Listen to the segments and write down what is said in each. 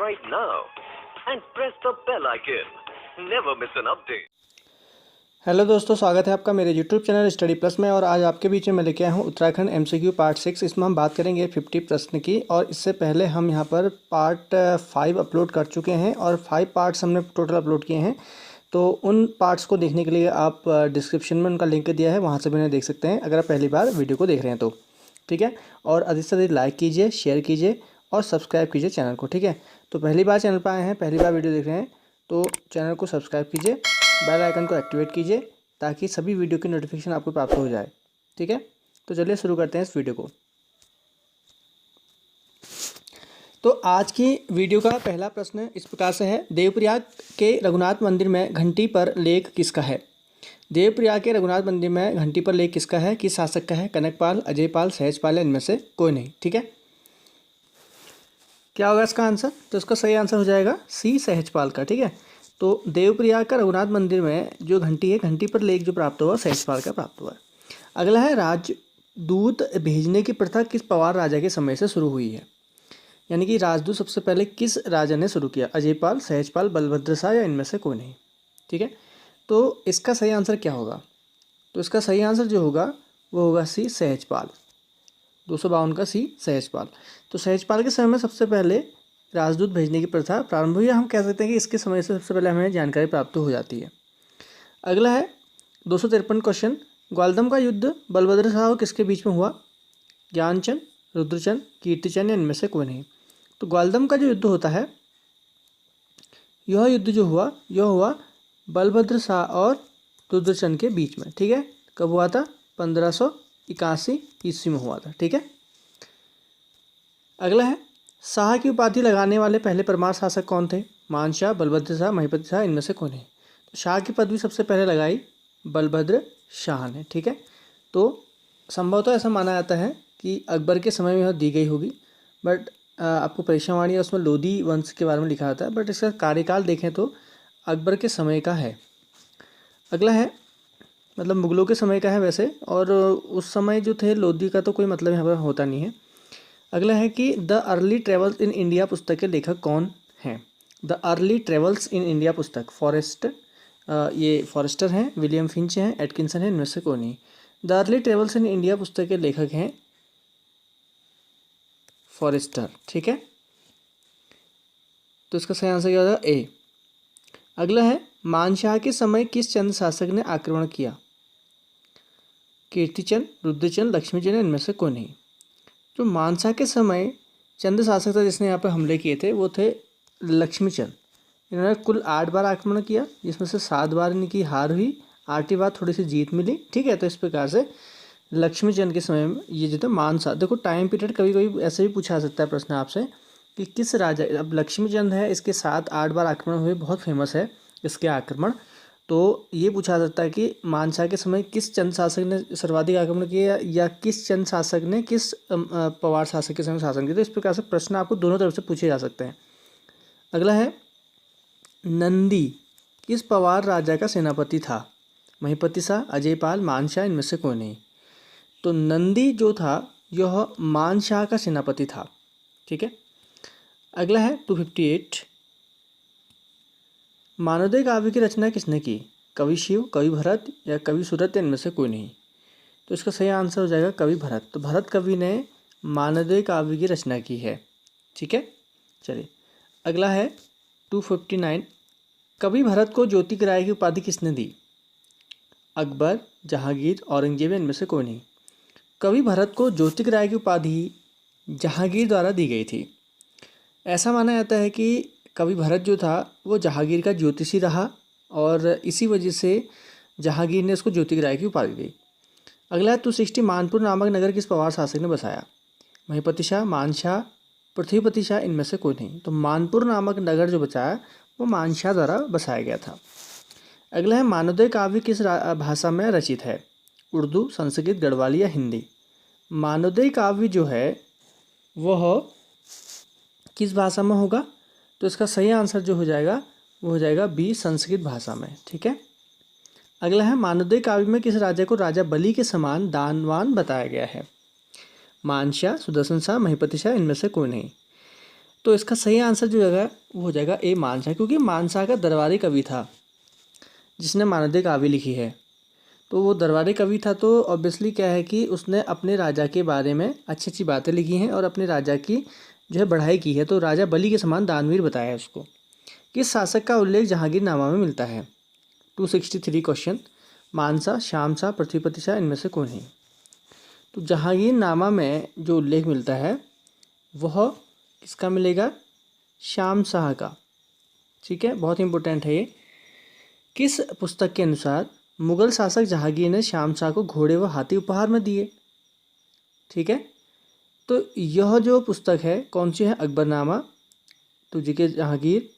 right now and press the bell icon. Never miss an update. Hello दोस्तों, स्वागत है आपका मेरे यूट्यूब चैनल स्टडी प्लस में। और आज आपके बीच में मैं लेके आया हूँ उत्तराखंड एमसीक्यू पार्ट 6। इसमें हम बात करेंगे 50 प्रश्न की। और इससे पहले हम यहाँ पर पार्ट 5 अपलोड कर चुके हैं और 5 पार्ट्स हमने टोटल अपलोड किए हैं। तो उन पार्ट्स को देखने के लिए आप डिस्क्रिप्शन में उनका लिंक दिया है, वहाँ से भी उन्हें देख सकते हैं अगर आप पहली बार वीडियो को देख रहे हैं तो। ठीक है, और अधिक से अधिक लाइक कीजिए, शेयर कीजिए और सब्सक्राइब कीजिए चैनल को। ठीक है, तो पहली बार चैनल पर आए हैं, पहली बार वीडियो देख रहे हैं तो चैनल को सब्सक्राइब कीजिए, बेल आइकन को एक्टिवेट कीजिए ताकि सभी वीडियो की नोटिफिकेशन आपको प्राप्त हो जाए। ठीक है, तो चलिए शुरू करते हैं इस वीडियो को। तो आज की वीडियो का पहला प्रश्न इस प्रकार से है, देवप्रयाग के रघुनाथ मंदिर में घंटी पर लेख किसका है? देवप्रयाग के रघुनाथ मंदिर में घंटी पर लेख किसका है? किस शासक का है? कनकपाल, अजयपाल, सहजपाल या इनमें से कोई नहीं। ठीक है, क्या होगा इसका आंसर? तो इसका सही आंसर हो जाएगा सी, सहजपाल का। ठीक है, तो देवप्रयाग का रघुनाथ मंदिर में जो घंटी है, घंटी पर लेख जो प्राप्त हुआ सहजपाल का प्राप्त हुआ है। अगला है, राजदूत भेजने की प्रथा किस पवार राजा के समय से शुरू हुई है? यानी कि राजदूत सबसे पहले किस राजा ने शुरू किया? अजयपाल, सहजपाल, बलभद्र शाह या इनमें से कोई नहीं। ठीक है, तो इसका सही आंसर क्या होगा? तो इसका सही आंसर जो होगा वो होगा सी, सहजपाल। 252 का सी, सहजपाल। तो सहजपाल के समय में सबसे पहले राजदूत भेजने की प्रथा प्रारंभ हुई। हम कह सकते हैं कि इसके समय से सबसे पहले हमें जानकारी प्राप्त हो जाती है। अगला है 253 क्वेश्चन, ग्वालदम का युद्ध बलभद्र शाह और किसके बीच में हुआ? ज्ञानचंद, रुद्रचंद, कीर्तिचंद या इनमें से कोई नहीं। तो ग्वालदम का जो युद्ध होता है, यह युद्ध जो हुआ यह हुआ बलभद्र शाह और रुद्रचंद के बीच में। ठीक है, कब हुआ था? 1581 ईस्वी में हुआ था। ठीक है, अगला है, शाह की उपाधि लगाने वाले पहले परमार शासक कौन थे? मानशाह, बलभद्र शाह, महिपति शाह, इनमें से कौन है? तो शाह की पदवी सबसे पहले लगाई बलभद्र शाह ने। ठीक है, तो संभवतः ऐसा माना जाता है कि अकबर के समय में यह दी गई होगी, बट आपको परीक्षावाणी है उसमें लोधी वंश के बारे में लिखा आता है, बट इसका कार्यकाल देखें तो अकबर के समय का है। अगला है, मतलब मुगलों के समय का है वैसे, और उस समय जो थे लोधी का तो कोई मतलब यहाँ पर होता नहीं है। अगला है कि the early travels in India पुस्तक के लेखक कौन हैं? The early travels in India पुस्तक ये फॉरेस्टर हैं, विलियम फिंच हैं, एटकिंसन हैं, इनमें से कोई नहीं। The early travels in India पुस्तक के लेखक हैं फॉरेस्टर। ठीक है, तो इसका सही आंसर क्या होगा? ए। अगला है, मानशाह के समय किस चंद शासक ने आक्रमण किया? कीर्तिचंद, रुद्रचंद, लक्ष्मीचंद, इनमें से कोई नहीं। जो मानशाह के समय चंद शासक था जिसने यहाँ पर हमले किए थे वो थे लक्ष्मीचंद। इन्होंने कुल 8 बार आक्रमण किया, जिसमें से 7 बार इनकी हार हुई, 8वीं बार थोड़ी सी जीत मिली। ठीक है, तो इस प्रकार से लक्ष्मीचंद के समय में ये जो था मानशाह। देखो टाइम पीरियड कभी कभी ऐसे भी पूछा सकता है प्रश्न आपसे कि किस राजा, अब लक्ष्मीचंद है, इसके 7-8 बार आक्रमण हुए, बहुत फेमस है इसके आक्रमण। तो ये पूछा सकता है कि मानशाह के समय किस चंद शासक ने सर्वाधिक आक्रमण किया या किस चंद शासक ने किस पवार शासक के समय शासन किया। तो इस प्रकार से प्रश्न आपको दोनों तरफ से पूछे जा सकते हैं। अगला है, नंदी किस पवार राजा का सेनापति था? महिपति शाह, अजयपाल, मानशाह, इनमें से कोई नहीं। तो नंदी जो था यह मानशाह का सेनापति था। ठीक है, अगला है 258, मानवोदय काव्य की रचना किसने की? कवि शिव, कवि भरत या कवि सूरत, इनमें से कोई नहीं। तो इसका सही आंसर हो जाएगा कवि भरत। तो भरत कवि ने मानवोदय काव्य की रचना की है। ठीक है, चलिए अगला है 259, कवि भरत को ज्योति के राय की उपाधि किसने दी? अकबर, जहांगीर, औरंगजेब, इनमें से कोई नहीं। कवि भरत को ज्योति के राय की उपाधि जहांगीर द्वारा दी गई थी। ऐसा माना जाता है कि कवि भरत जो था वो जहांगीर का ज्योतिषी रहा और इसी वजह से जहांगीर ने उसको ज्योति के राय की उपाधि दी। अगला है 260, मानपुर नामक नगर किस पवार शासक ने बसाया? महिपति शाह, मानशाह, पृथ्वीपति शाह, इनमें से कोई नहीं। तो मानपुर नामक नगर जो बचाया वो मानशाह द्वारा बसाया गया था। अगला है, मानवोदय काव्य किस भाषा में रचित है? उर्दू, संस्कृत, गढ़वाली या हिंदी? मानवोदय काव्य जो है वह किस भाषा में होगा? तो इसका सही आंसर जो हो जाएगा वो हो जाएगा बी, संस्कृत भाषा में। ठीक है, अगला है, मानवोदय काव्य में किस राजा को राजा बलि के समान दानवान बताया गया है? मानशाह, सुदर्शन शाह, महिपति शाह, इनमें से कोई नहीं। तो इसका सही आंसर जो होगा वो हो जाएगा ए मानशाह, क्योंकि मानशाह का दरबारी कवि था जिसने मानदेय काव्य लिखी है। तो वो दरबारी कवि था, तो ऑब्वियसली क्या है कि उसने अपने राजा के बारे में अच्छी अच्छी बातें लिखी हैं और अपने राजा की जो है बढ़ाई की है। तो राजा बलि के समान दानवीर बताया है उसको। किस शासक का उल्लेख जहांगीरनामा में मिलता है? 263 क्वेश्चन। मानसा, शामशाह, पृथ्वीपति शाह, इनमें से कौन है? तो जहांगीरनामा में जो उल्लेख मिलता है वह किसका मिलेगा? शामशाह का। ठीक है, बहुत इंपॉर्टेंट है ये। किस पुस्तक के अनुसार मुगल शासक जहांगीर ने शामशाह को घोड़े व हाथी उपहार में दिए? ठीक है, तो यह जो पुस्तक है कौन सी है? अकबरनामा, तुझे जहांगीर,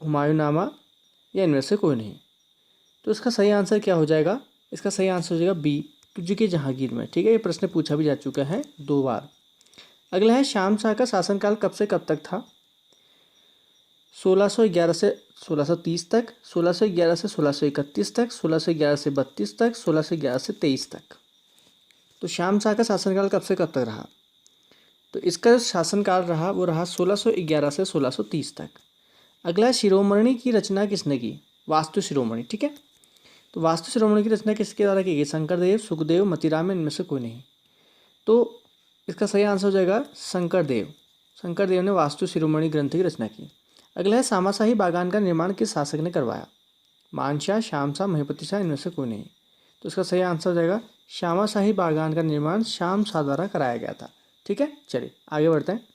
हुमायूंनामा, या इनमें से कोई नहीं? तो इसका सही आंसर क्या हो जाएगा? इसका सही आंसर हो जाएगा बी, तुझे जहांगीर में। ठीक है, ये प्रश्न पूछा भी जा चुका है 2 बार। अगला है शामशाह का शासनकाल कब से कब तक था? 1611 से 1630 तक, 1611 से 1631 तक, 1611 से 32 तक, 1611 से 23 तक। तो शामशाह का शासनकाल कब से कब तक रहा? तो इसका जो शासनकाल रहा वो रहा 1611 से 1630 तक। अगला है शिरोमणि की रचना किसने की? वास्तु शिरोमणि। ठीक है, तो वास्तु शिरोमणि की रचना किसके द्वारा की गई? शंकरदेव, सुखदेव, मतीराम, इनमें से कोई नहीं? तो इसका सही आंसर हो जाएगा शंकरदेव। शंकरदेव ने वास्तु शिरोमणि ग्रंथ की रचना की। अगला है सामाशाही बागान का निर्माण किस शासक ने करवाया? मानशाह, शामशाह, महिपति शाह, इनमें से कोई नहीं? तो इसका सही आंसर हो जाएगा श्यामाशाही बागान का निर्माण शामशाह द्वारा कराया गया था। ठीक है, चलिए आगे बढ़ते हैं।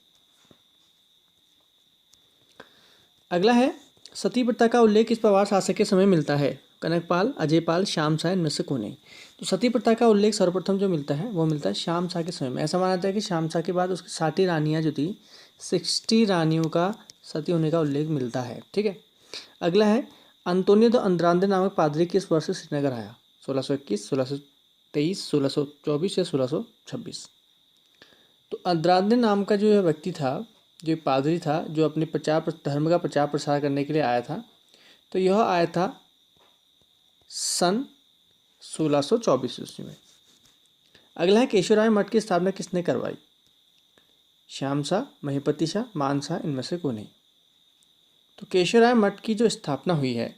अगला है सती प्रथा का उल्लेख किस पवार शासक के समय मिलता है? कनकपाल, अजयपाल, शामशाह, इनमें से कौन नहीं? तो सती प्रथा का उल्लेख सर्वप्रथम जो मिलता है वो मिलता है शामशाह के समय में। ऐसा माना जाता है कि शामशाह के बाद उसकी 60 रानियाँ जो थी, 60 रानियों का सती होने का उल्लेख मिलता है। ठीक है, अगला है अंतोनियो द अंद्रांदे नामक पादरी किस वर्ष से श्रीनगर आया? 1621, 1623, 1624 या 1626? तो अंद्रांदे नाम का जो व्यक्ति था, जो पादरी था, जो अपने धर्म का प्रचार प्रसार करने के लिए आया था, तो यह आया था सन 1624 ईस्वी में। अगला है केशवराय मठ की स्थापना किसने करवाई? शामशाह, महिपति शाह, मानशाह, इनमें से कोई नहीं? तो केशवराय मठ की जो स्थापना हुई है,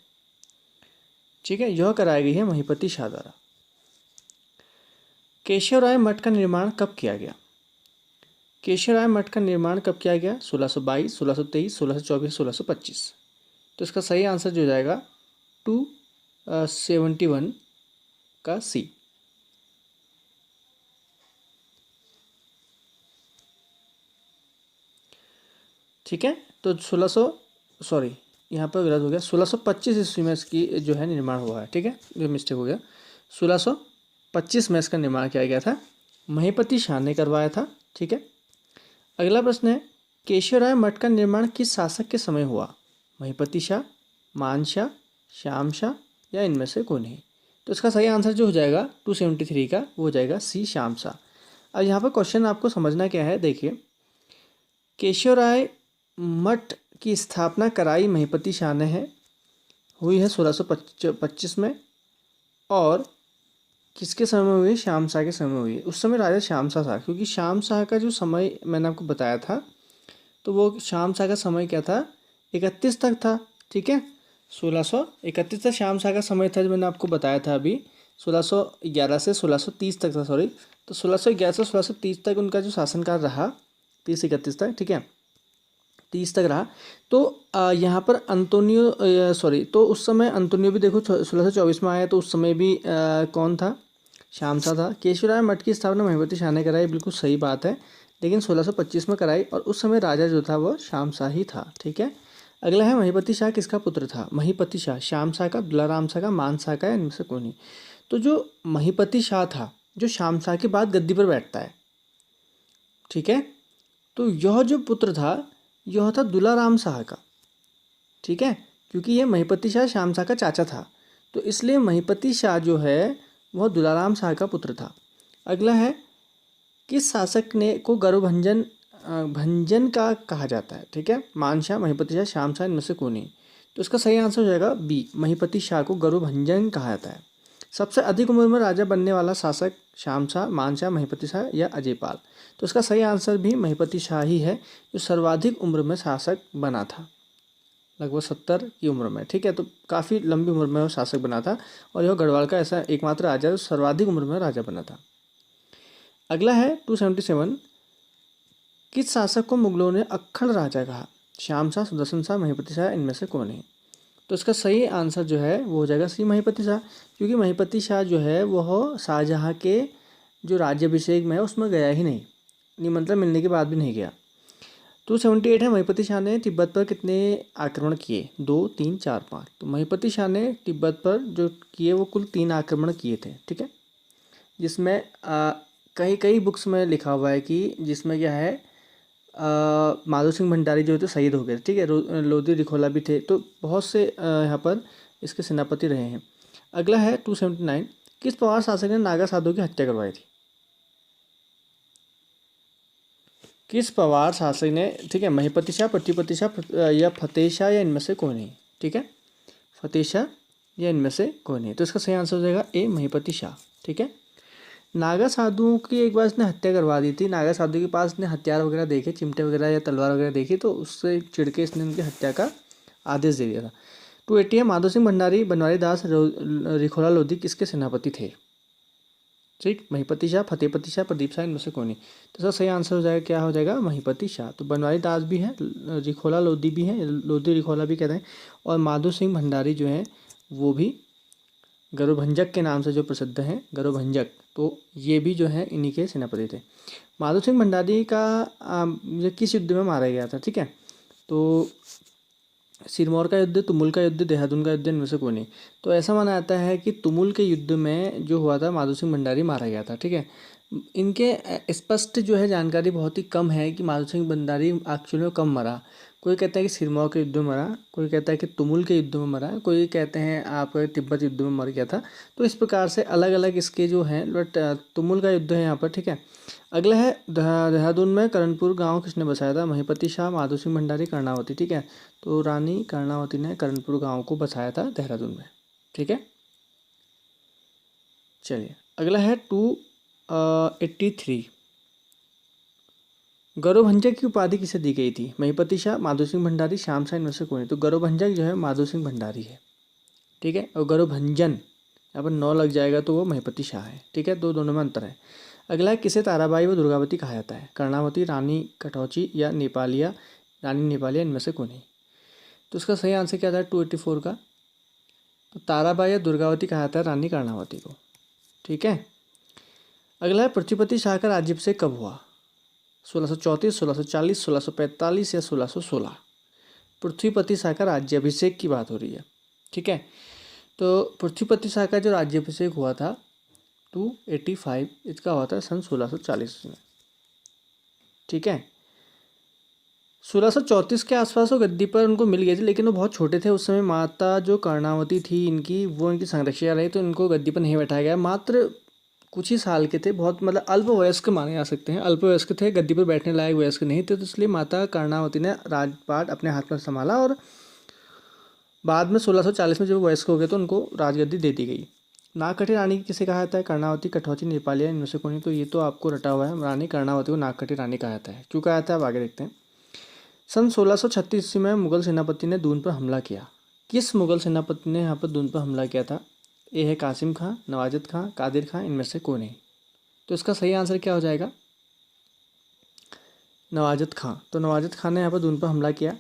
ठीक है, यह कराई गई है महिपति शाह द्वारा। केशवराय मठ का निर्माण कब किया गया? केशवराय मठ का निर्माण कब किया गया? 1622, 1623, 1624, 1625। तो इसका सही आंसर जो हो जाएगा 271 का सी। ठीक है, तो 1600 यहाँ पर गलत हो गया, 1625 ईस्वी में इसकी जो है निर्माण हुआ है। ठीक है, ये मिस्टेक हो गया, 1625 में इसका निर्माण किया गया था, महिपति शाह ने करवाया था। ठीक है, अगला प्रश्न है केशवराय मठ का निर्माण किस शासक के समय हुआ? महिपति शाह, मानशाह, शामशाह, या इनमें से कोई नहीं? तो इसका सही आंसर जो हो जाएगा 273 का वो हो जाएगा सी, शामशाह। अब यहाँ पर क्वेश्चन आपको समझना क्या है, देखिए, केशवराय मठ की स्थापना कराई महिपति शाह ने है, हुई है 1625 में, और किसके समय में हुई है? शामशाह के समय में हुई है। उस समय राजा शामशाह था, क्योंकि शामशाह का जो समय मैंने आपको बताया था, तो वो शामशाह का समय क्या था? 31 तक था। ठीक है, 1631 तक शामशाह का समय था, जो मैंने आपको बताया था अभी। 1611 से 1630 तक था, सॉरी। तो 1611 से 1630 तक उनका जो शासनकाल रहा, 30-31 तक, ठीक है, 30 तक रहा। तो यहाँ पर तो उस समय अंतोनियो भी देखो 1624 में आया, तो उस समय भी कौन था? शामशाह था। केशवराय मठ की स्थापना महिपति शाह ने कराई, बिल्कुल सही बात है, लेकिन 1625 में कराई, और उस समय राजा जो था वह शामशाह ही था। ठीक है, अगला है महिपति शाह किसका पुत्र था? महिपति शाह शामशाह का, दुलाराम शाह का, मानशाह का, इनमें से कोई नहीं? तो जो महिपति शाह था, जो शामशाह के बाद गद्दी पर बैठता है, ठीक है, तो यह जो पुत्र था यह था दुलाराम शाह का। ठीक है, क्योंकि यह महिपति शाह शामशाह का चाचा था, तो इसलिए महिपति शाह जो है वह दुलाराम शाह का पुत्र था। अगला है किस शासक ने को गर्वभंजन भंजन का कहा जाता है? ठीक है, मानशाह, महिपति शाह, शामशाह, इनमें से कोई नहीं? तो इसका सही आंसर हो जाएगा बी, महिपति शाह को गर्वभंजन कहा जाता है। सबसे अधिक उम्र में राजा बनने वाला शासक श्याम शाह, मान शाह, महिपति शाह या अजयपाल। तो इसका सही आंसर भी महिपति शाह ही है, जो सर्वाधिक उम्र में शासक बना था, लगभग 70 की उम्र में। ठीक है, तो काफ़ी लंबी उम्र में वो शासक बना था और यह गढ़वाल का ऐसा एकमात्र राजा जो सर्वाधिक उम्र में राजा बना था। अगला है 277, किस शासक को मुगलों ने अक्खड़ राजा कहा? श्याम शाह, सुदर्शन शाह, महिपति शाह, इनमें से कौन है? तो इसका सही आंसर जो है वो हो जाएगा सी, महिपति शाह, क्योंकि महिपति शाह जो है वह शाहजहाँ के जो राज्याभिषेक में है उसमें गया ही नहीं, निमंत्रण मिलने के बाद भी नहीं गया। 278 है, महिपति शाह ने तिब्बत पर कितने आक्रमण किए? 2, 3, 4, 5। तो महिपति शाह ने तिब्बत पर जो किए वो कुल 3 आक्रमण किए थे। ठीक है, जिसमें कई कई बुक्स में लिखा हुआ है कि जिसमें क्या है माधो सिंह भंडारी जो थे शहीद हो गए। ठीक है, लोधी रिखोला भी थे, तो बहुत से यहाँ पर इसके सेनापति रहे हैं। अगला है 279, किस पवार शासक ने नागा साधु की हत्या करवाई थी? किस पवार शासक ने, ठीक है, महिपति शाह, प्रतिपति शाह या फतेह शाह या इनमें से कोई नहीं? ठीक है, फतेह शाह या इनमें से कोई नहीं। तो इसका सही आंसर हो जाएगा ए, महिपति शाह। ठीक है, नागा साधुओं की एक बार इसने हत्या करवा दी थी। नागा साधु के पास इसने हथियार वगैरह देखे, चिमटे वगैरह या तलवार वगैरह देखी, तो उससे चिढ़ के इसने उनकी हत्या का आदेश दे दिया था। 280 है, माधो सिंह भंडारी, बनवारी दास, रिखोला लोधी किसके सेनापति थे? ठीक, महिपति शाह, फतेहपति शाह, प्रदीप शाह, इनमें से कौन नहीं? तो इसका सही आंसर हो जाएगा, क्या हो जाएगा? महिपति शाह। तो बनवारी दास भी है, रिखोला लोधी भी है, लोधी रिखोला भी कहते हैं, और माधो सिंह भंडारी जो है वो भी गरुभंजक के नाम से जो प्रसिद्ध हैं, गरुभंजक, तो ये भी जो है इन्हीं के सेनापति थे। माधो सिंह भंडारी का ये किस युद्ध में मारा गया था? ठीक है, तो सिरमौर का युद्ध, तुमुल का युद्ध, देहरादून का युद्ध, इनमें से कोई नहीं। तो ऐसा माना जाता है कि तुमुल के युद्ध में जो हुआ था माधो सिंह भंडारी मारा गया था। ठीक है, इनके स्पष्ट जो है जानकारी बहुत ही कम है कि माधो सिंह भंडारी एक्चुअली में कब मरा। कोई कहता है कि सिरमौर के युद्ध में मरा, कोई कहता है कि तुमुल के युद्ध में मरा, कोई कहते हैं आप तिब्बत युद्ध में मर गया था। तो इस प्रकार से अलग अलग इसके जो हैं, बट तुमुल का युद्ध है यहाँ पर। ठीक है, अगला है देहरादून में करणपुर गांव किसने बसाया था? महिपति शाह, माधो सिंह भंडारी, कर्णावती। ठीक है, तो रानी कर्णावती ने करणपुर गांव को बसाया था देहरादून में। ठीक है, चलिए अगला है 283, गौरवभंजक की उपाधि किसे दी गई थी? महिपति शाह, माधो सिंह भंडारी, श्याम शाह, इनमें से कोई नहीं। तो गौरवभंजक जो है माधो सिंह भंडारी है। ठीक है, और गौरवभंजन यहाँ पर 9 लग जाएगा तो वो महिपति शाह है। ठीक है, तो दोनों में अंतर है। अगला है, किसे ताराबाई व दुर्गावती कहा जाता है? कर्णावती, रानी कटौची या नेपालिया, रानी नेपालिया, इनमें से कोई नहीं। तो उसका सही आंसर क्या था 284 का? तो ताराबाई या दुर्गावती कहा जाता है रानी कर्णावती को। ठीक है, अगला है, पृथ्वीपति शाह का राज्याभिषेक कब हुआ? 1634, 1640, 1645 या 1616? पृथ्वीपति शाह का राज्याभिषेक की बात हो रही है। ठीक है, तो पृथ्वीपति शाह का जो राज्याभिषेक हुआ था 285, इसका हुआ था सन 1640 में। ठीक है, 1634 के आसपास वो गद्दी पर उनको मिल गए थे, लेकिन वो बहुत छोटे थे उस समय। माता जो कर्णावती थी इनकी, वो इनकी संरक्षिका रही, तो इनको गद्दी पर नहीं बैठाया गया। मात्र कुछ ही साल के थे, बहुत मतलब अल्पवयस्क माने जा सकते हैं, अल्पवयस्क थे, गद्दी पर बैठने लायक वयस्क नहीं थे। तो इसलिए माता कर्णावती ने राजपाट अपने हाथ में संभाला और बाद में 1640 में जब वयस्क हो गए तो उनको राजगद्दी दे दी गई। नागकटी रानी किसे कहा जाता है? कर्णावती, कटौची, नेपालिया, इनमें से कोई नहीं। तो ये तो आपको रटा हुआ है, रानी कर्णावती को नागकटी रानी कहा जाता है। क्यों कहा जाता है अब आगे देखते हैं। सन 1636 ईस्वी में मुगल सेनापति ने दून पर हमला किया। किस मुगल सेनापति ने यहाँ पर दून पर हमला किया था? ए है कासिम खां, नवाजत खां, कादिर खां, इनमें से कोई नहीं। तो इसका सही आंसर क्या हो जाएगा? नवाजत खां। तो नवाजत खां ने यहाँ पर दून पर हमला किया।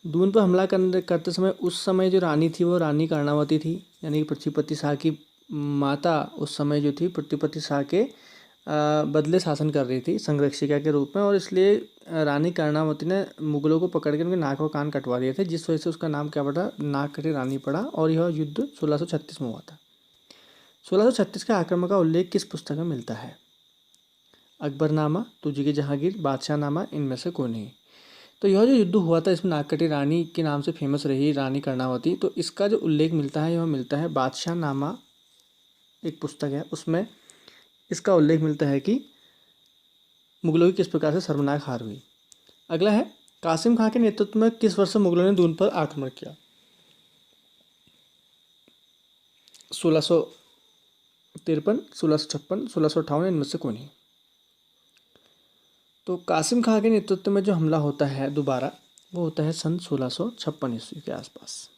दून पर हमला करते समय उस समय जो रानी थी वो रानी कर्णावती थी, यानी कि पृथ्वीपति शाह की माता उस समय जो थी पृथ्वीपति शाह के बदले शासन कर रही थी संरक्षिका के रूप में, और इसलिए रानी कर्णावती ने मुगलों को पकड़ के उनके नाक और कान कटवा दिए थे, जिस वजह से उसका नाम क्या पड़ा? नागकटी रानी पड़ा। और यह युद्ध 1636 में हुआ था। 1636 के आक्रमण का उल्लेख किस पुस्तक में मिलता है? अकबरनामा, तुझी की जहांगीर, बादशाहनामा, इनमें से कोई नहीं। तो यह जो युद्ध हुआ था इसमें नागकटी रानी के नाम से फेमस रही रानी कर्णावती, तो इसका जो उल्लेख मिलता है यह मिलता है बादशाहनामा, एक पुस्तक है, उसमें इसका उल्लेख मिलता है कि मुगलों की किस प्रकार से शर्मनाक हार हुई। अगला है, कासिम खां के नेतृत्व में किस वर्ष मुगलों ने दून पर आक्रमण किया? 1353, 1656, 1658 इनमें से कोई नहीं। तो कासिम खां के नेतृत्व में जो हमला होता है दोबारा, वो होता है सन 1656 ईस्वी के आसपास।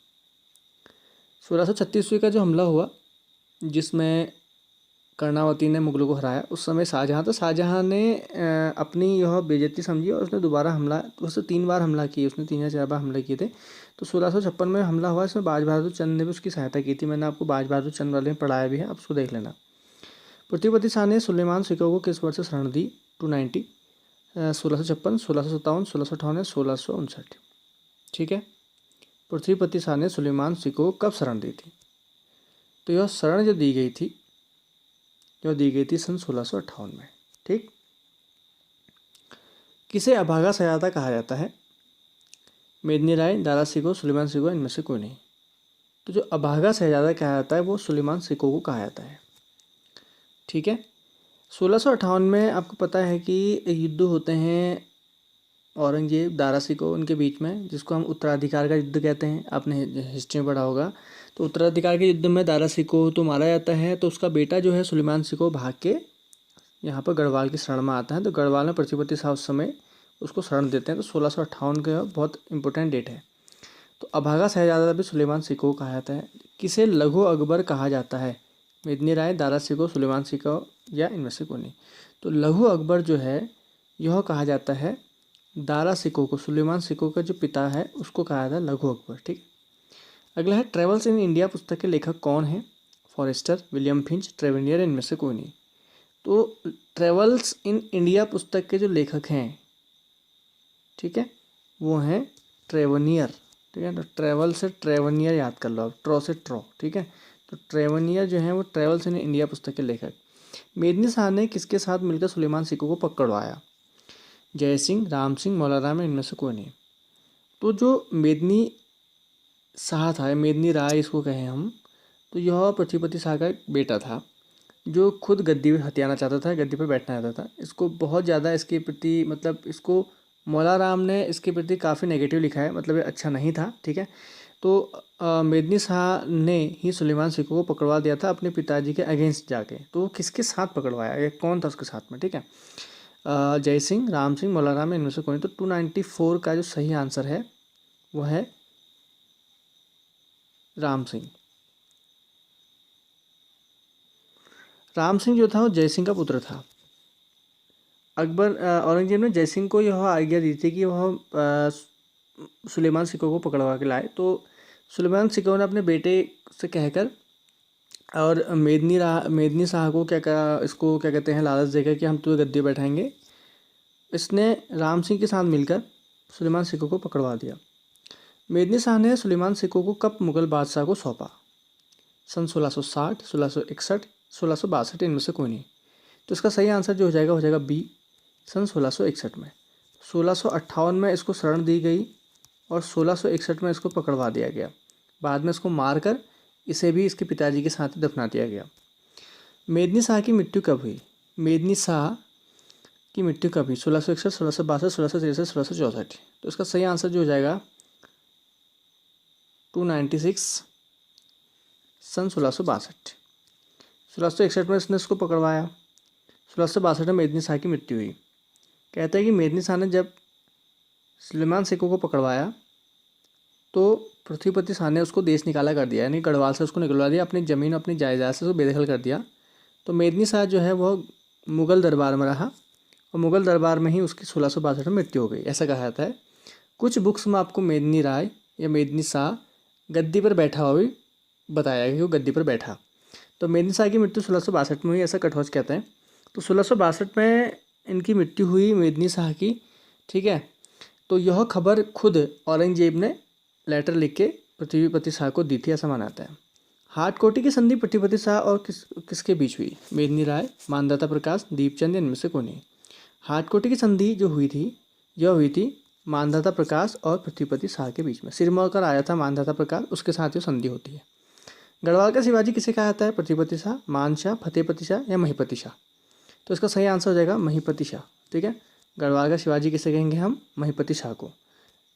1636 ईस्वी का जो हमला हुआ, जिसमें कर्णावती ने मुगलों को हराया, उस समय शाहजहाँ था। शाहजहाँ ने अपनी यह बेइज्जती समझी और उसने दोबारा हमला, उसने 3 बार हमला किए, उसने 3 या 4 बार हमले किए थे। तो 1656 में हमला हुआ, इसमें बाज बहादुर चंद ने भी उसकी सहायता की थी। मैंने आपको बाज बहादुर चंद वाले में पढ़ाया भी है, आप उसको देख लेना। पृथ्वीपति शाह ने सुलेमान सिकों को किस वर्ष से शरण दी? 290, 1656, 1657, 1658, 1659। ठीक है, पृथ्वीपति शाह ने सुलेमान सिकों को कब शरण दी थी? तो यह शरण जो दी गई थी, सन 1658 में। ठीक, किसे अभागा शहजादा कहा जाता है? मेदिनी राय, दारा सिकों, सुलेमान सिकों, इनमें से कोई नहीं। तो जो अभागा शहजादा कहा जाता है वो सुलेमान सिकों को कहा जाता है। ठीक है, 1658 में आपको पता है कि युद्ध होते हैं औरंगजेब, दारा सिकों, उनके बीच में, जिसको हम उत्तराधिकार का युद्ध कहते हैं। आपने हिस्ट्री में पढ़ा होगा। तो उत्तराधिकार के युद्ध में दारा सिकों तो मारा जाता है, तो उसका बेटा जो है सुलेमान सिकों भाग के यहाँ पर गढ़वाल की शरण में आता है। तो गढ़वाल में पृथ्वीपति शाह उस समय उसको शरण देते हैं। तो 1658 का बहुत इंपॉर्टेंट डेट है। तो अभागा शहजादा भी सुलेमान सिकों कहा जाता है। किसे लघु अकबर कहा जाता है? मेदिनी राय, दारा सिकों, सुलेमान सिकों, या इनमें से कोई नहीं। तो लघु अकबर जो है यह कहा जाता है दारा सिकों को। सुलेमान सिकों का जो पिता है उसको कहा जाता है लघु अकबर। ठीक, अगला है ट्रेवल्स इन इंडिया पुस्तक के लेखक कौन है? फॉरेस्टर, विलियम फिंच, ट्रेवेनियर, इनमें से कोई नहीं। तो ट्रेवल्स इन इंडिया पुस्तक के जो लेखक हैं, ठीक है, वो हैं ट्रेवेनियर। ठीक है, तो ट्रेवल से ट्रेवेनियर याद कर लो आप, ट्रो से ट्रो। ठीक है, तो ट्रेवेनियर जो है वो ट्रेवल्स इन इंडिया पुस्तक के लेखक। मेदिनी शाह ने किसके साथ मिलकर सुलेमान सिकों को पकड़वाया? जय सिंह, राम सिंह, मौला राम, इनमें से कोई नहीं। तो जो मेदिनी शाह था, मेदिनी राय इसको कहें हम, तो यह पृथ्वीपति शाह का एक बेटा था जो खुद गद्दी पे हथियाना चाहता था, गद्दी पर बैठना चाहता था। इसको बहुत ज़्यादा इसके प्रति, मतलब इसको मौला राम ने इसके प्रति काफ़ी नेगेटिव लिखा है, मतलब ये अच्छा नहीं था। ठीक है, तो मेदिनी शाह ने ही सुलेमान सिकों को पकड़वा दिया था अपने पिताजी के अगेंस्ट जाके। तो वो किसके साथ पकड़वाया, ये कौन था उसके साथ में? ठीक है, जय सिंह, राम सिंह, मौला राम, इनमें से कोई। तो 294 का जो सही आंसर है वो है राम सिंह। राम सिंह जो था वो जय सिंह का पुत्र था। अकबर, औरंगजेब ने जय सिंह को यह आज्ञा दी थी कि वह सुलेमान सिकों को पकड़वा के लाए। तो सुलेमान सिकों ने अपने बेटे से कहकर और मेदिनी शाह को इसको क्या कहते हैं, लालच देकर कि हम तुम्हें गद्दी बैठाएंगे, इसने राम सिंह के साथ मिलकर सुलेमान सिकों को पकड़वा दिया। मेदिनी शाह ने सुलेमान सिकों को कब मुगल बादशाह को सौंपा? सन 1660, 1661, 1662, इनमें से कोई नहीं। तो इसका सही आंसर जो हो जाएगा बी, सन 1661 में। 1658 में इसको शरण दी गई और 1661 में इसको पकड़वा दिया गया। बाद में इसको मारकर इसे भी इसके पिताजी के साथ ही दफना दिया गया। मेदिनी शाह की मृत्यु कब हुई? मेदिनी शाह की मृत्यु कब हुई? 1661, 1662, 1663, 1664। तो इसका सही आंसर जो हो जाएगा 296, सन 1662। 1661 में इसने इसको पकड़वाया, 1662 में मेदिनी शाह की मृत्यु हुई। कहते हैं कि मेदिनी शाह ने जब सुलेमान सिकों को पकड़वाया तो पृथ्वीपति शाह ने उसको देश निकाला कर दिया, यानी गढ़वाल से उसको निकलवा दिया, अपनी ज़मीन अपनी जायदाद से उसको बेदखल कर दिया। तो मेदिनी शाह जो है वह मुग़ल दरबार में रहा और मुग़ल दरबार में ही उसकी 1662 में मृत्यु हो गई, ऐसा कहा जाता है। कुछ बुक्स में आपको मेदिनी राय या मेदिनी शाह गद्दी पर बैठा हुआ भी बताया गया कि वो गद्दी पर बैठा। तो मेदिनी शाह की मृत्यु 1662 में हुई, ऐसा कटौच कहते हैं। तो 1662 में इनकी मृत्यु हुई मेदिनी शाह की। ठीक है, तो यह खबर खुद औरंगजेब ने लेटर लिख के पृथ्वीपति शाह को दी थी, ऐसा माना जाता है। हाटकोटी की संधि पृथ्वीपति शाह और किसके बीच हुई? मेदिनी राय, मानदाता प्रकाश, दीपचंद, इनमें से कोई नहीं। हाटकोटी की संधि जो हुई थी यह हुई थी मानदाता प्रकाश और पृथ्वीपति शाह के बीच में। सिरमौर कर आया था मानदाता प्रकाश, उसके साथ ही संधि होती है। गढ़वाल का शिवाजी किसे कहा जाता है? पृथ्वीपति शाह, मानशाह, फतेहपति शाह या महिपति शाह? तो इसका सही आंसर हो जाएगा महिपति शाह। ठीक है, गढ़वाल का शिवाजी किसे कहेंगे हम? महिपति शाह को।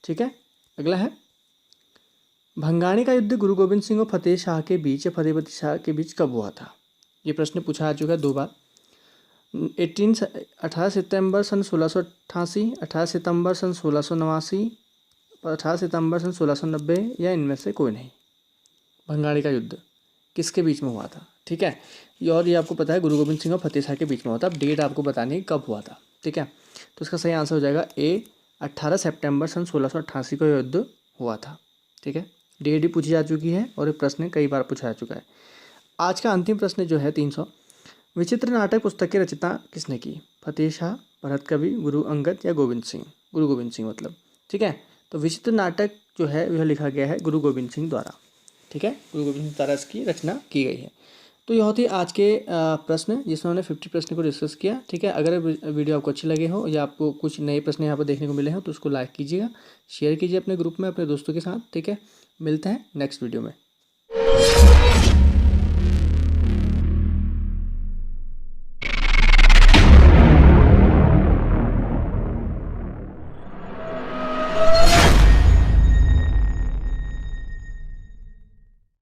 ठीक है, अगला है भंगाणी का युद्ध गुरु गोविंद सिंह और फतेह शाह के बीच या फतेहपति शाह के बीच कब हुआ था? ये प्रश्न पूछा आ चुका है 2 बार। 18 सितंबर सन 1688, 18 सितंबर सन 1689, 18 सितंबर सन 1690 या इनमें से कोई नहीं। भंगाड़ी का युद्ध किसके बीच में हुआ था? ठीक है, और ये आपको पता है गुरु गोविंद सिंह और फतेह शाह के बीच में हुआ था। अब डेट आपको बतानी है कब हुआ था। ठीक है, तो इसका सही आंसर हो जाएगा ए, 18 सितंबर सन 1688 को युद्ध हुआ था। ठीक है, डेट भी पूछी जा चुकी है और ये प्रश्न कई बार पूछा जा चुका है। आज का अंतिम प्रश्न जो है 300, विचित्र नाटक पुस्तक की रचना किसने की? फतेह शाह, भरत कवि, गुरु अंगद या गोविंद सिंह? गुरु गोविंद सिंह मतलब। ठीक है, तो विचित्र नाटक जो है वह लिखा गया है गुरु गोविंद सिंह द्वारा। ठीक है, गुरु गोविंद सिंह द्वारा इसकी रचना की गई है। तो यह होती आज के प्रश्न जिसमें हमने 50 प्रश्न को डिस्कस किया। ठीक है, अगर वीडियो आपको अच्छी लगे हो या आपको कुछ नए प्रश्न यहाँ पर देखने को मिले हो तो उसको लाइक कीजिएगा, शेयर कीजिए अपने ग्रुप में अपने दोस्तों के साथ। ठीक है, मिलते हैं नेक्स्ट वीडियो में।